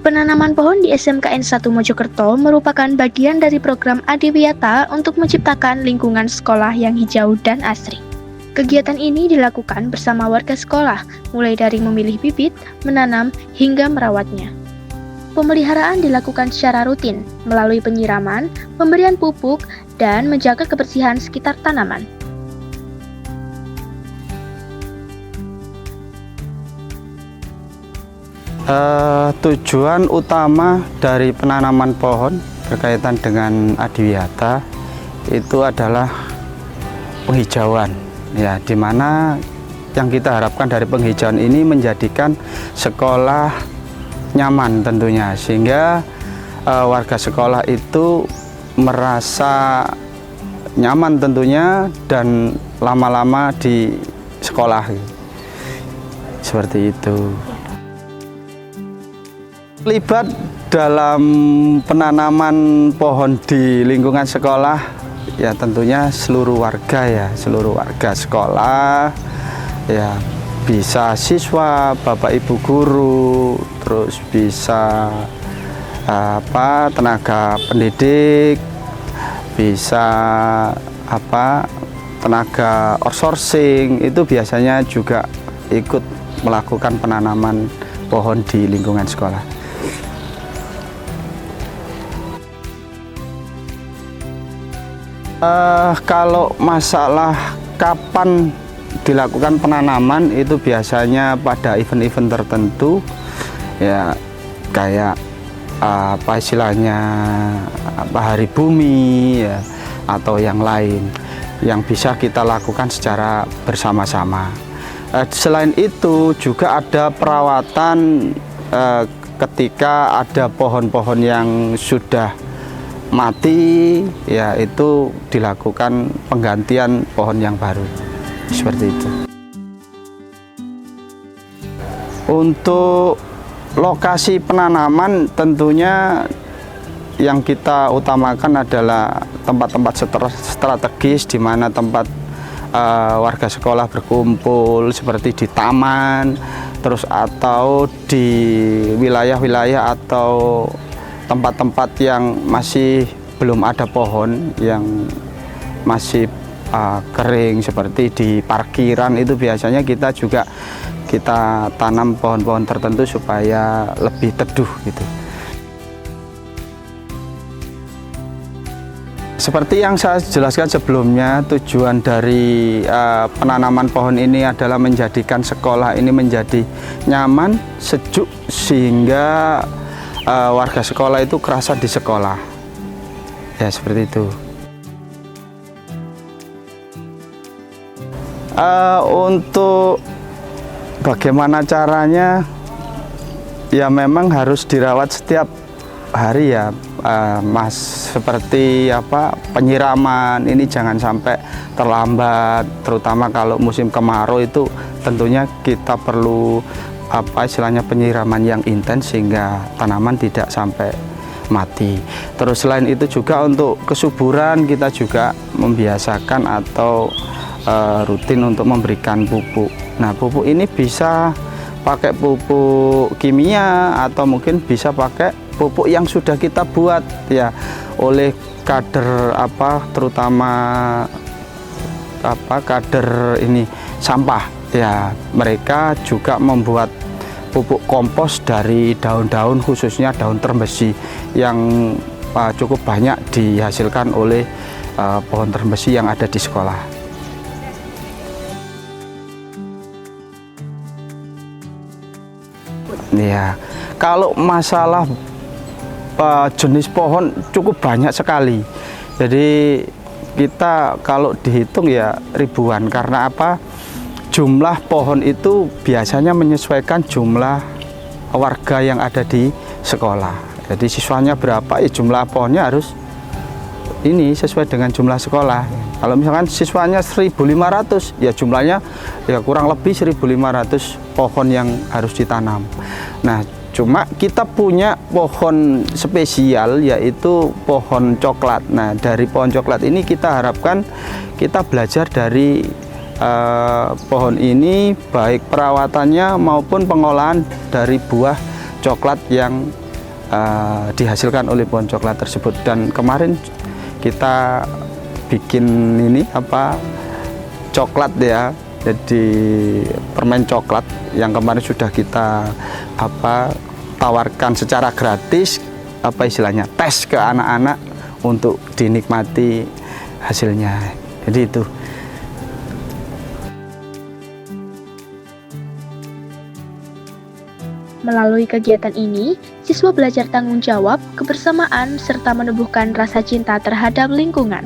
Penanaman pohon di SMKN 1 Mojokerto merupakan bagian dari program Adiwiyata untuk menciptakan lingkungan sekolah yang hijau dan asri. Kegiatan ini dilakukan bersama warga sekolah, mulai dari memilih bibit, menanam, hingga merawatnya. Pemeliharaan dilakukan secara rutin, melalui penyiraman, pemberian pupuk, dan menjaga kebersihan sekitar tanaman. Tujuan utama dari penanaman pohon berkaitan dengan Adiwiyata itu adalah penghijauan, ya, di mana yang kita harapkan dari penghijauan ini menjadikan sekolah nyaman tentunya, sehingga warga sekolah itu merasa nyaman tentunya dan lama-lama di sekolah, seperti itu. Terlibat dalam penanaman pohon di lingkungan sekolah ya tentunya seluruh warga sekolah, ya, bisa siswa, bapak ibu guru, terus bisa tenaga pendidik, bisa tenaga outsourcing, itu biasanya juga ikut melakukan penanaman pohon di lingkungan sekolah. Kalau masalah kapan dilakukan penanaman itu biasanya pada event-event tertentu, ya, kayak istilahnya hari bumi, ya, atau yang lain yang bisa kita lakukan secara bersama-sama. Selain itu juga ada perawatan ketika ada pohon-pohon yang sudah mati, ya, itu dilakukan penggantian pohon yang baru, seperti itu. Untuk lokasi penanaman tentunya yang kita utamakan adalah tempat-tempat strategis di mana tempat warga sekolah berkumpul, seperti di taman, terus atau di wilayah-wilayah atau tempat-tempat yang masih belum ada pohon, yang masih kering, seperti di parkiran, itu biasanya kita tanam pohon-pohon tertentu supaya lebih teduh gitu. Seperti yang saya jelaskan sebelumnya, tujuan dari penanaman pohon ini adalah menjadikan sekolah ini menjadi nyaman, sejuk, sehingga warga sekolah itu kerasa di sekolah, ya, seperti itu. Untuk bagaimana caranya, ya memang harus dirawat setiap hari, ya, Mas, seperti penyiraman ini jangan sampai terlambat, terutama kalau musim kemarau itu tentunya kita perlu istilahnya penyiraman yang intens sehingga tanaman tidak sampai mati. Terus selain itu juga untuk kesuburan kita juga membiasakan atau rutin untuk memberikan pupuk. Nah, pupuk ini bisa pakai pupuk kimia atau mungkin bisa pakai pupuk yang sudah kita buat, ya, oleh kader terutama kader ini sampah, ya, mereka juga membuat pupuk kompos dari daun-daun, khususnya daun terembesi yang cukup banyak dihasilkan oleh pohon terembesi yang ada di sekolah. Ya, kalau masalah jenis pohon cukup banyak sekali. Jadi kita kalau dihitung ya ribuan, karena jumlah pohon itu biasanya menyesuaikan jumlah warga yang ada di sekolah. Jadi siswanya berapa, ya jumlah pohonnya harus ini sesuai dengan jumlah sekolah. Kalau misalkan siswanya 1.500, ya jumlahnya ya kurang lebih 1.500 pohon yang harus ditanam. Nah, cuma kita punya pohon spesial, yaitu pohon coklat. Nah, dari pohon coklat ini kita harapkan kita belajar dari pohon ini, baik perawatannya maupun pengolahan dari buah coklat yang dihasilkan oleh pohon coklat tersebut. Dan kemarin kita bikin ini coklat ya, jadi permen coklat yang kemarin sudah kita tawarkan secara gratis, istilahnya tes ke anak-anak untuk dinikmati hasilnya. Jadi itu. Melalui kegiatan ini, siswa belajar tanggung jawab, kebersamaan, serta menumbuhkan rasa cinta terhadap lingkungan.